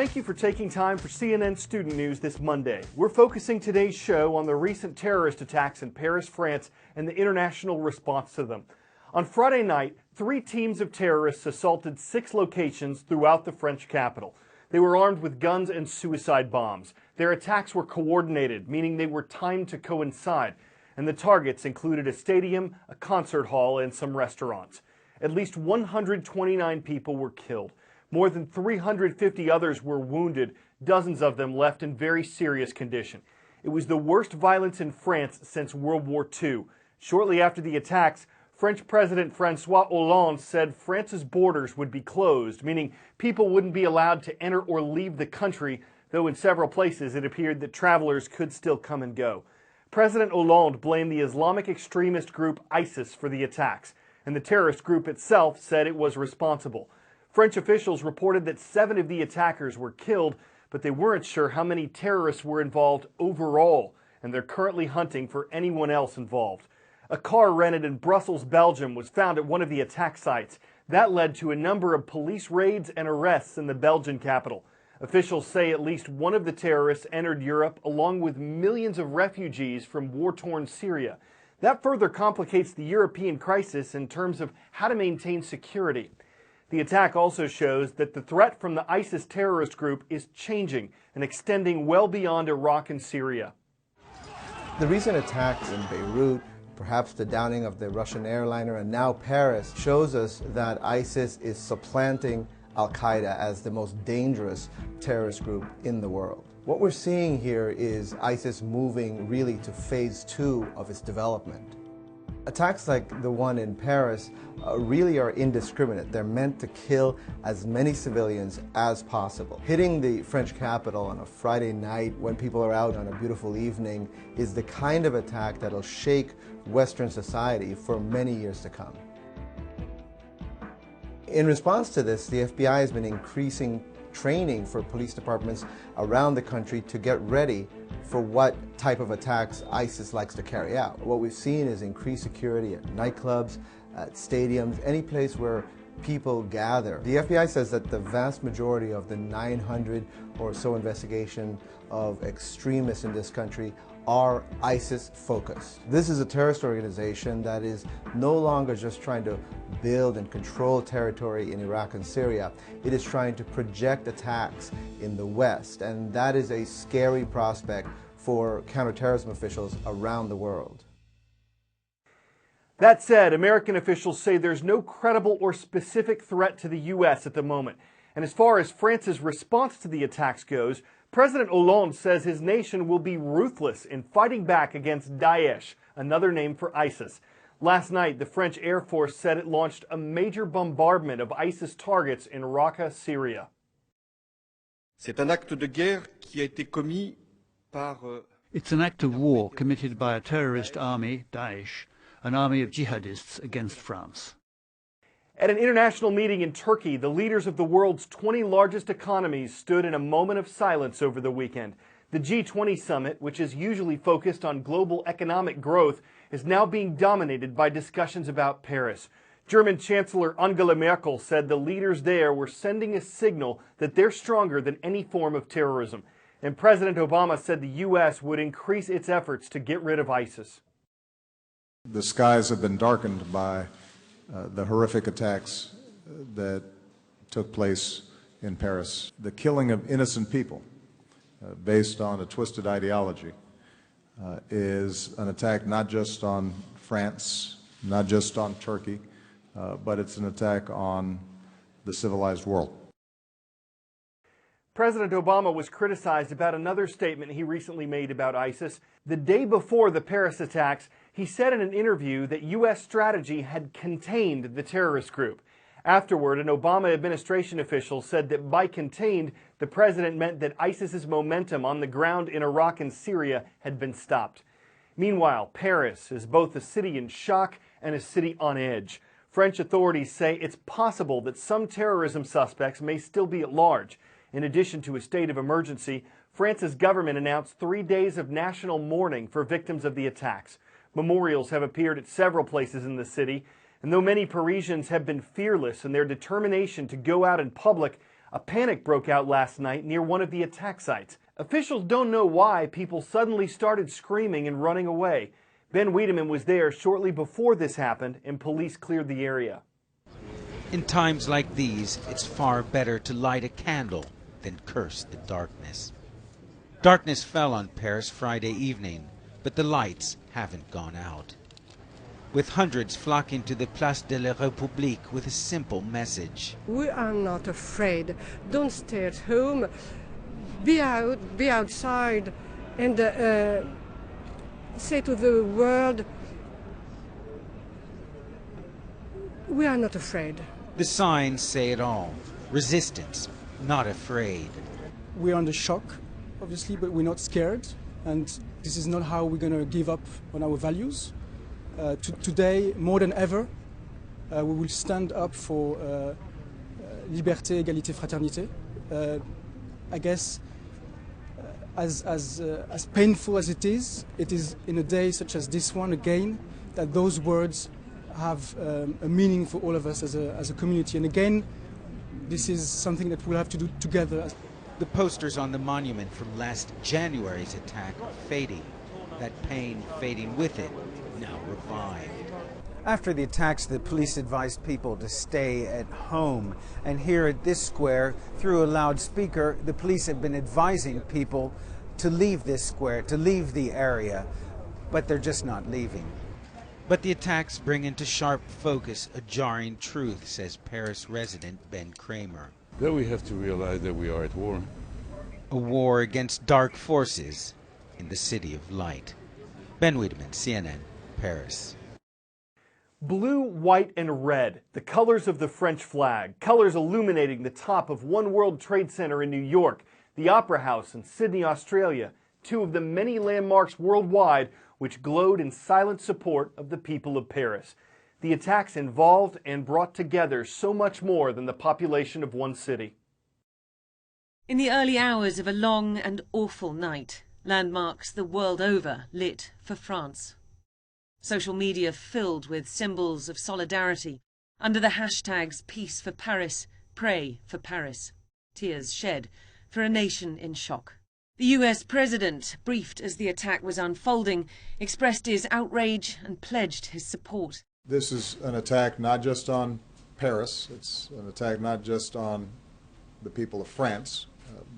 Thank you for taking time for CNN Student News this Monday. We're focusing today's show on the recent terrorist attacks in Paris, France, and the international response to them. On Friday night, 3 teams of terrorists assaulted 6 locations throughout the French capital. They were armed with guns and suicide bombs. Their attacks were coordinated, meaning they were timed to coincide, and the targets included a stadium, a concert hall, and some restaurants. At least 129 people were killed. More than 350 others were wounded, dozens of them left in very serious condition. It was the worst violence in France since World War II. Shortly after the attacks, French President François Hollande said France's borders would be closed, meaning people wouldn't be allowed to enter or leave the country, though in several places it appeared that travelers could still come and go. President Hollande blamed the Islamic extremist group ISIS for the attacks, and the terrorist group itself said it was responsible. French officials reported that 7 of the attackers were killed, but they weren't sure how many terrorists were involved overall, and they're currently hunting for anyone else involved. A car rented in Brussels, Belgium was found at one of the attack sites. That led to a number of police raids and arrests in the Belgian capital. Officials say at least one of the terrorists entered Europe along with millions of refugees from war-torn Syria. That further complicates the European crisis in terms of how to maintain security. The attack also shows that the threat from the ISIS terrorist group is changing and extending well beyond Iraq and Syria. The recent attacks in Beirut, perhaps the downing of the Russian airliner, and now Paris, shows us that ISIS is supplanting Al-Qaeda as the most dangerous terrorist group in the world. What we're seeing here is ISIS moving really to phase 2 of its development. Attacks like the one in Paris really are indiscriminate. They're meant to kill as many civilians as possible. Hitting the French capital on a Friday night when people are out on a beautiful evening is the kind of attack that'll shake Western society for many years to come. In response to this, the FBI has been increasing training for police departments around the country to get ready for what type of attacks ISIS likes to carry out. What we've seen is increased security at nightclubs, at stadiums, any place where people gather. The FBI says that the vast majority of the 900 or so investigation of extremists in this country are ISIS focused. This is a terrorist organization that is no longer just trying to build and control territory in Iraq and Syria. It is trying to project attacks in the West, and that is a scary prospect for counterterrorism officials around the world. That said, American officials say there's no credible or specific threat to the U.S. at the moment. And as far as France's response to the attacks goes, President Hollande says his nation will be ruthless in fighting back against Daesh, another name for ISIS. Last night, the French Air Force said it launched a major bombardment of ISIS targets in Raqqa, Syria. C'est un acte de guerre qui a été commis par It's an act of war committed by a terrorist army, Daesh, an army of jihadists against France. At an international meeting in Turkey, the leaders of the world's 20 largest economies stood in a moment of silence over the weekend. The G20 summit, which is usually focused on global economic growth, is now being dominated by discussions about Paris. German Chancellor Angela Merkel said the leaders there were sending a signal that they're stronger than any form of terrorism. And President Obama said the U.S. would increase its efforts to get rid of ISIS. The skies have been darkened by the horrific attacks that took place in Paris. The killing of innocent people based on a twisted ideology is an attack not just on France, not just on Turkey, but it's an attack on the civilized world. President Obama was criticized about another statement he recently made about ISIS. The day before the Paris attacks, he said in an interview that U.S. strategy had contained the terrorist group. Afterward, an Obama administration official said that by contained, the president meant that ISIS's momentum on the ground in Iraq and Syria had been stopped. Meanwhile, Paris is both a city in shock and a city on edge. French authorities say it's possible that some terrorism suspects may still be at large. In addition to a state of emergency, France's government announced 3 days of national mourning for victims of the attacks. Memorials have appeared at several places in the city, and though many Parisians have been fearless in their determination to go out in public, A panic broke out last night near one of the attack sites. Officials don't know why people suddenly started screaming and running away. Ben Wiedemann was there shortly before this happened, and police cleared the area. In times like these, it's far better to light a candle than curse the darkness. Darkness fell on Paris Friday evening, but the lights haven't gone out. With hundreds flocking to the Place de la République with a simple message. We are not afraid. Don't stay at home. Be outside, and say to the world, we are not afraid. The signs say it all. Resistance, not afraid. We're under shock, obviously, but we're not scared. And this is not how we're going to give up on our values. Today, more than ever, we will stand up for liberté, égalité, fraternité. I guess, as painful as it is in a day such as this one again that those words have a meaning for all of us as a community. And again, this is something that we'll have to do together. The posters on the monument from last January's attack are fading. That pain fading with it, now revived. After the attacks, the police advised people to stay at home. And here at this square, through a loudspeaker, the police have been advising people to leave this square, to leave the area, but they're just not leaving. But the attacks bring into sharp focus a jarring truth, says Paris resident Ben Kramer. Then we have to realize that we are at war. A war against dark forces in the City of Light. Ben Wiedemann, CNN, Paris. Blue, white, and red, the colors of the French flag, colors illuminating the top of One World Trade Center in New York, the Opera House in Sydney, Australia, two of the many landmarks worldwide which glowed in silent support of the people of Paris. The attacks involved and brought together so much more than the population of one city. In the early hours of a long and awful night, landmarks the world over lit for France. Social media filled with symbols of solidarity under the hashtags Peace for Paris, Pray for Paris. Tears shed for a nation in shock. The US president, briefed as the attack was unfolding, expressed his outrage and pledged his support. This is an attack not just on Paris, it's an attack not just on the people of France,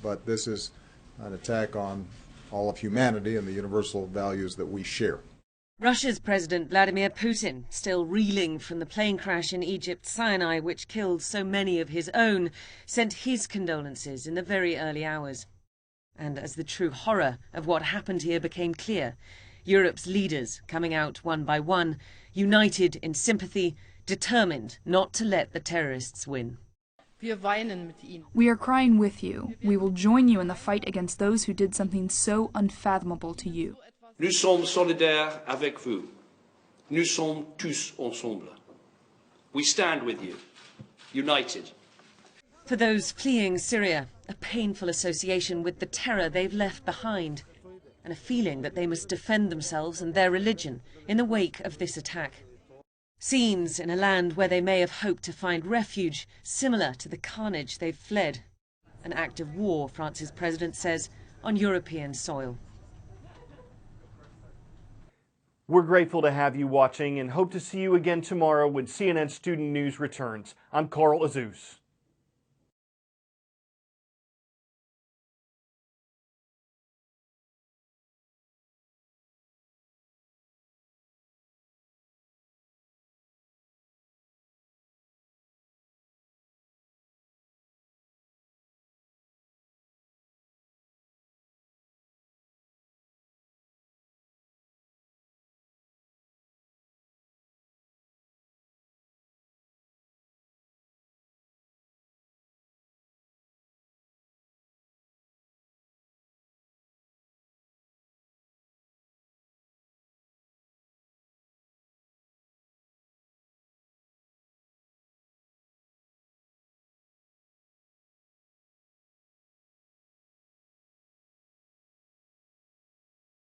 but this is an attack on all of humanity and the universal values that we share. Russia's President Vladimir Putin, still reeling from the plane crash in Egypt's Sinai which killed so many of his own, sent his condolences in the very early hours. And as the true horror of what happened here became clear, Europe's leaders coming out one by one, united in sympathy, determined not to let the terrorists win. We are crying with you. We will join you in the fight against those who did something so unfathomable to you. Nous sommes solidaires avec vous. Nous sommes tous ensemble. We stand with you, united. For those fleeing Syria, a painful association with the terror they've left behind, and a feeling that they must defend themselves and their religion in the wake of this attack. Scenes in a land where they may have hoped to find refuge, similar to the carnage they've fled. An act of war, France's president says, on European soil. We're grateful to have you watching and hope to see you again tomorrow when CNN Student News returns. I'm Carl Azuz.